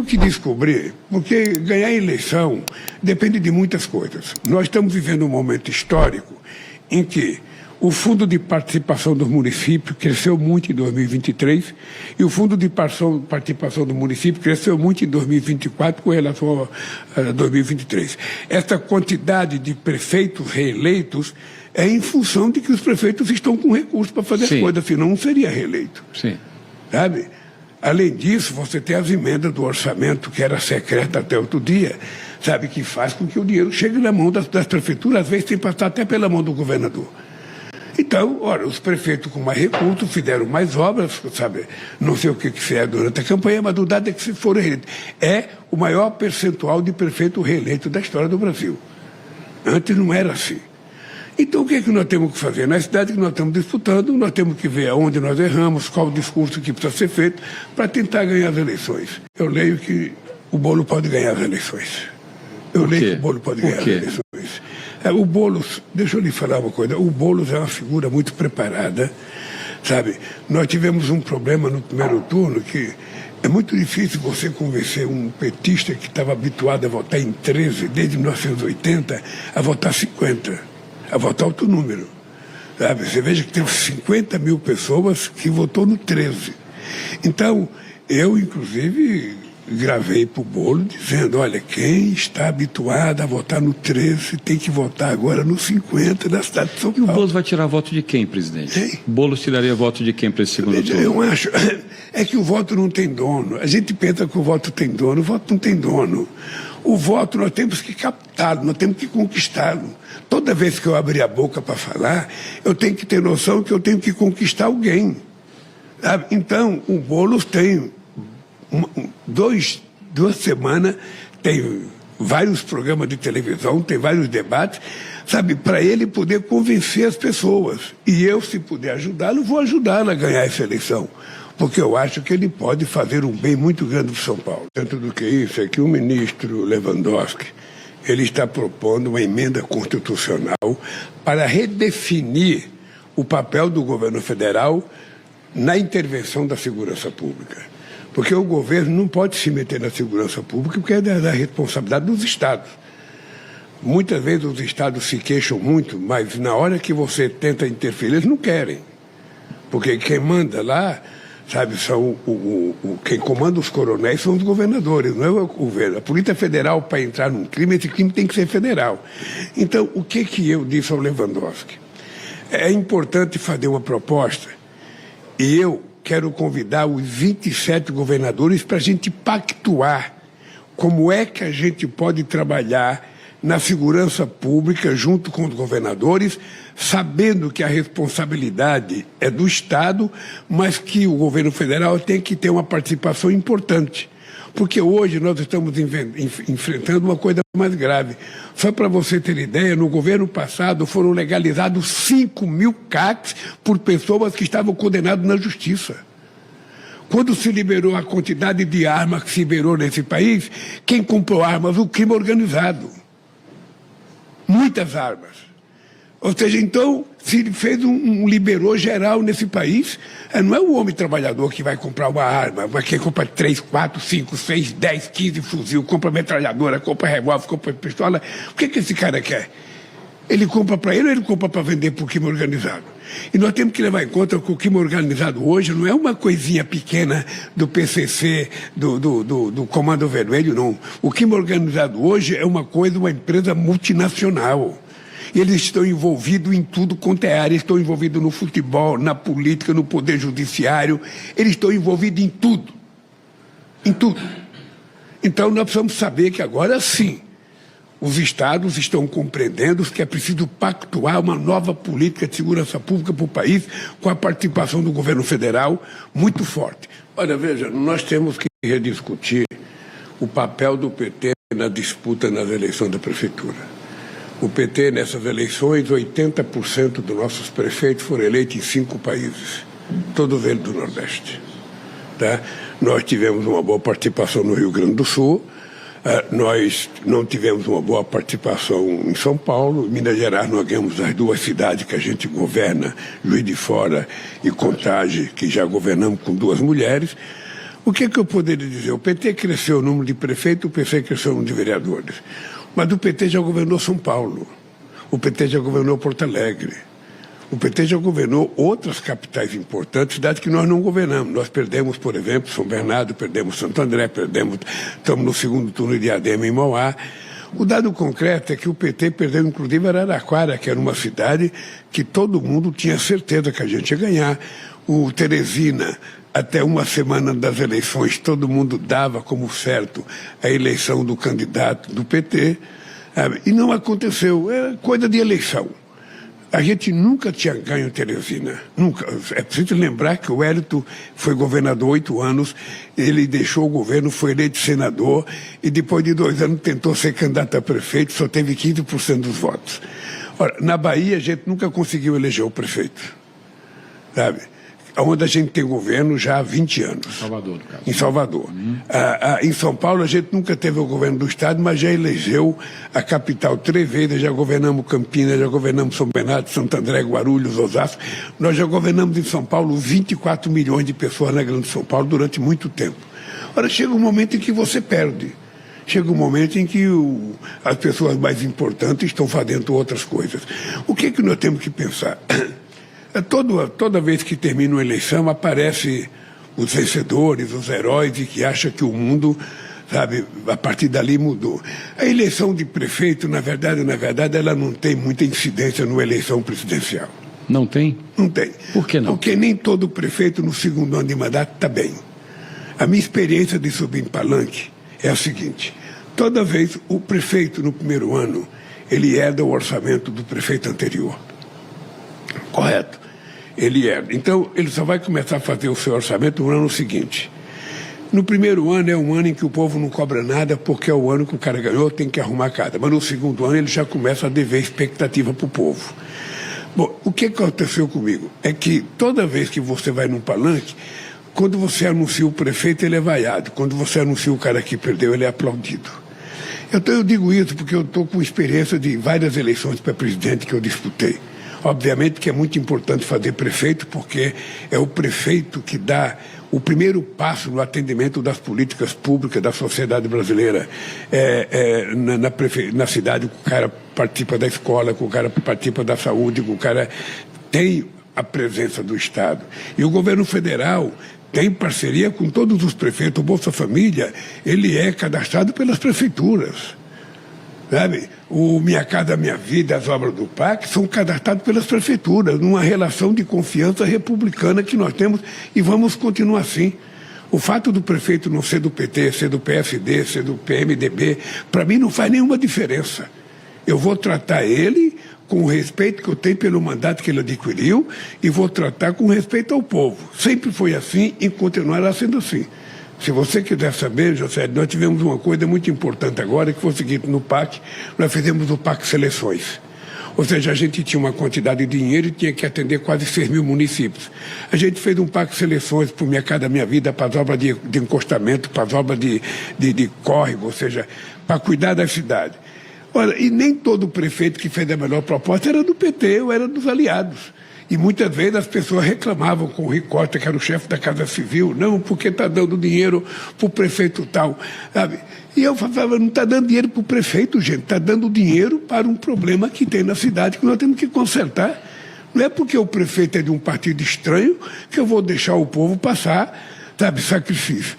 que descobrir, porque ganhar eleição depende de muitas coisas. Nós estamos vivendo um momento histórico em que o Fundo de Participação dos Municípios cresceu muito em 2023 e o Fundo de Participação do Município cresceu muito em 2024 com relação a 2023. Essa quantidade de prefeitos reeleitos é em função de que os prefeitos estão com recursos para fazer as coisas, senão não seria reeleito. Sim. Sabe? Além disso, você tem as emendas do orçamento, que era secreta até outro dia, sabe, que faz com que o dinheiro chegue na mão das prefeituras, às vezes sem passar até pela mão do governador. Então, olha, os prefeitos com mais recursos fizeram mais obras, sabe? Não sei o que é durante a campanha, mas o dado é que se foram reeleitos. É o maior percentual de prefeito reeleito da história do Brasil. Antes não era assim. Então, o que é que nós temos que fazer? Na cidade que nós estamos disputando, nós temos que ver aonde nós erramos, qual o discurso que precisa ser feito para tentar ganhar as eleições. Eu leio que o Bolo pode ganhar as eleições. Eu leio que o Bolo pode ganhar as eleições. O Boulos, deixa eu lhe falar uma coisa, o Boulos é uma figura muito preparada, sabe? Nós tivemos um problema no primeiro turno que é muito difícil você convencer um petista que estava habituado a votar em 13 desde 1980 a votar 50, a votar outro número, sabe? Você veja que teve 50 mil pessoas que votou no 13. Então, eu, inclusive, gravei para o Bolo dizendo, olha, quem está habituado a votar no 13 tem que votar agora no 50 da cidade de São Paulo. E o Boulos vai tirar voto de quem, presidente? Hein? O Boulos tiraria voto de quem para esse segundo turno? Eu acho, é que o voto não tem dono. A gente pensa que o voto tem dono, o voto não tem dono. O voto nós temos que captá-lo, nós temos que conquistá-lo. Toda vez que eu abrir a boca para falar, eu tenho que ter noção que eu tenho que conquistar alguém. Sabe? Então, o Boulos tem... duas semanas, tem vários programas de televisão, tem vários debates, sabe, para ele poder convencer as pessoas. E eu, se puder ajudá-lo, vou ajudá-lo a ganhar essa eleição, porque eu acho que ele pode fazer um bem muito grande para São Paulo. Tanto do que isso, é que o ministro Lewandowski, ele está propondo uma emenda constitucional para redefinir o papel do governo federal na intervenção da segurança pública. Porque o governo não pode se meter na segurança pública porque é da responsabilidade dos estados. Muitas vezes os estados se queixam muito, mas na hora que você tenta interferir, eles não querem. Porque quem manda lá, sabe, são quem comanda os coronéis são os governadores, não é o governo. A Polícia Federal, para entrar num crime, esse crime tem que ser federal. Então, o que eu disse ao Lewandowski? É importante fazer uma proposta e eu quero convidar os 27 governadores para a gente pactuar como é que a gente pode trabalhar na segurança pública junto com os governadores, sabendo que a responsabilidade é do Estado, mas que o governo federal tem que ter uma participação importante. Porque hoje nós estamos enfrentando uma coisa mais grave. Só para você ter ideia, no governo passado foram legalizados 5.000 CACs por pessoas que estavam condenadas na justiça. Quando se liberou a quantidade de armas que se liberou nesse país, quem comprou armas? O crime organizado. Muitas armas. Ou seja, então, se fez um liberou geral nesse país, não é o homem trabalhador que vai comprar uma arma, mas quem compra 3, 4, 5, 6, 10, 15 fuzil, compra metralhadora, compra revólver, compra pistola. O que esse cara quer? Ele compra para ele ou ele compra para vender para o crime organizado? E nós temos que levar em conta que o crime organizado hoje não é uma coisinha pequena do PCC, do Comando Vermelho, não. O crime organizado hoje é uma empresa multinacional. Eles estão envolvidos em tudo quanto é área, estão envolvidos no futebol, na política, no poder judiciário, eles estão envolvidos em tudo. Em tudo. Então nós precisamos saber que agora sim, os estados estão compreendendo que é preciso pactuar uma nova política de segurança pública para o país com a participação do governo federal muito forte. Olha, veja, nós temos que rediscutir o papel do PT na disputa nas eleições da prefeitura. O PT, nessas eleições, 80% dos nossos prefeitos foram eleitos em 5 países, todos eles do Nordeste. Tá? Nós tivemos uma boa participação no Rio Grande do Sul, nós não tivemos uma boa participação em São Paulo. Em Minas Gerais nós ganhamos as 2 cidades que a gente governa, Juiz de Fora e Contagem, que já governamos com 2 mulheres. O que eu poderia dizer? O PT cresceu o número de prefeitos, o PT cresceu o número de vereadores. Mas o PT já governou São Paulo, o PT já governou Porto Alegre, o PT já governou outras capitais importantes, cidades que nós não governamos. Nós perdemos, por exemplo, São Bernardo, perdemos Santo André, estamos no segundo turno de Diadema em Mauá. O dado concreto é que o PT perdeu, inclusive, Araraquara, que era uma cidade que todo mundo tinha certeza que a gente ia ganhar. O Teresina, até uma semana das eleições, todo mundo dava como certo a eleição do candidato do PT, sabe? E não aconteceu, é coisa de eleição. A gente nunca tinha ganho Teresina, nunca. É preciso lembrar que o Hélito foi governador 8 anos, ele deixou o governo, foi eleito senador e depois de 2 anos tentou ser candidato a prefeito, só teve 15% dos votos. Ora, na Bahia a gente nunca conseguiu eleger o prefeito, sabe? Onde a gente tem governo já há 20 anos. Salvador, no caso. Em Salvador. Em São Paulo a gente nunca teve o governo do Estado, mas já elegeu a capital 3 vezes, já governamos Campinas, já governamos São Bernardo, Santo André, Guarulhos, Osasco. Nós já governamos em São Paulo 24 milhões de pessoas na Grande São Paulo durante muito tempo. Ora, chega um momento em que você perde. Chega um momento em que as pessoas mais importantes estão fazendo outras coisas. O que nós temos que pensar? Toda vez que termina uma eleição, aparecem os vencedores, os heróis, e que acham que o mundo, sabe, a partir dali mudou. A eleição de prefeito, na verdade, ela não tem muita incidência numa eleição presidencial. Não tem? Não tem. Por que não? Porque nem todo prefeito no segundo ano de mandato está bem. A minha experiência de subir em palanque é a seguinte: toda vez o prefeito no primeiro ano, ele herda o orçamento do prefeito anterior. Correto? Ele herda. Então, ele só vai começar a fazer o seu orçamento no ano seguinte. No primeiro ano é um ano em que o povo não cobra nada, porque é o ano que o cara ganhou, tem que arrumar a casa. Mas no segundo ano ele já começa a dever expectativa para o povo. Bom, o que aconteceu comigo? É que toda vez que você vai num palanque, quando você anuncia o prefeito, ele é vaiado. Quando você anuncia o cara que perdeu, ele é aplaudido. Então eu digo isso porque eu estou com experiência de várias eleições para presidente que eu disputei. Obviamente que é muito importante fazer prefeito, porque é o prefeito que dá o primeiro passo no atendimento das políticas públicas da sociedade brasileira. Na cidade, o cara participa da escola, o cara participa da saúde, o cara tem a presença do Estado. E o governo federal tem parceria com todos os prefeitos. O Bolsa Família, ele é cadastrado pelas prefeituras. Sabe? O Minha Casa Minha Vida, as obras do PAC, são cadastradas pelas prefeituras, numa relação de confiança republicana que nós temos e vamos continuar assim. O fato do prefeito não ser do PT, ser do PSD, ser do PMDB, para mim não faz nenhuma diferença. Eu vou tratar ele com o respeito que eu tenho pelo mandato que ele adquiriu e vou tratar com respeito ao povo. Sempre foi assim e continuará sendo assim. Se você quiser saber, José, nós tivemos uma coisa muito importante agora, que foi o seguinte: no PAC, nós fizemos o PAC Seleções. Ou seja, a gente tinha uma quantidade de dinheiro e tinha que atender quase 6 mil municípios. A gente fez um PAC Seleções para o Minha Casa Minha Vida, para as obras de encostamento, para as obras de córrego, ou seja, para cuidar da cidade. Olha, e nem todo prefeito que fez a melhor proposta era do PT ou era dos aliados. E muitas vezes as pessoas reclamavam com o Rui Costa, que era o chefe da Casa Civil, não, porque está dando dinheiro para o prefeito tal, sabe? E eu falava, não está dando dinheiro para o prefeito, gente, está dando dinheiro para um problema que tem na cidade que nós temos que consertar. Não é porque o prefeito é de um partido estranho que eu vou deixar o povo passar, sabe, sacrifício.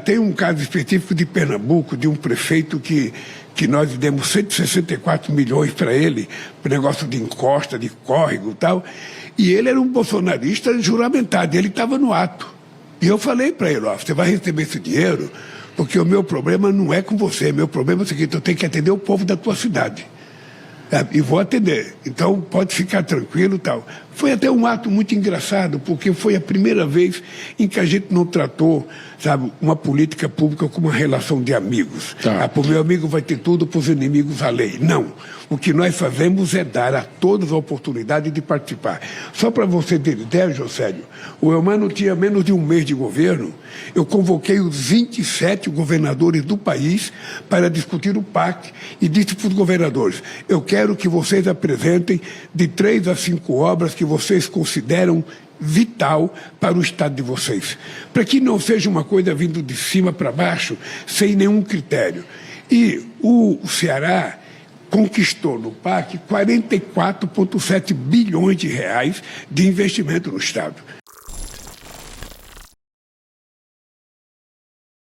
Tem um caso específico de Pernambuco, de um prefeito que nós demos 164 milhões para ele, para negócio de encosta, de córrego e tal, e ele era um bolsonarista juramentado, ele estava no ato. E eu falei para ele, ó, você vai receber esse dinheiro, porque o meu problema não é com você, meu problema é o seguinte: eu tenho que atender o povo da tua cidade. E vou atender, então pode ficar tranquilo e tal. Foi até um ato muito engraçado, porque foi a primeira vez em que a gente não tratou, sabe, uma política pública como uma relação de amigos. Tá. Para o meu amigo vai ter tudo, para os inimigos a lei. Não. O que nós fazemos é dar a todos a oportunidade de participar. Só para você ter ideia, Josélio, o Eumano tinha menos de um mês de governo, eu convoquei os 27 governadores do país para discutir o PAC e disse para os governadores: eu quero que vocês apresentem de 3 a 5 obras que que vocês consideram vital para o estado de vocês, para que não seja uma coisa vindo de cima para baixo, sem nenhum critério. E o Ceará conquistou no PAC 44,7 bilhões de reais de investimento no estado.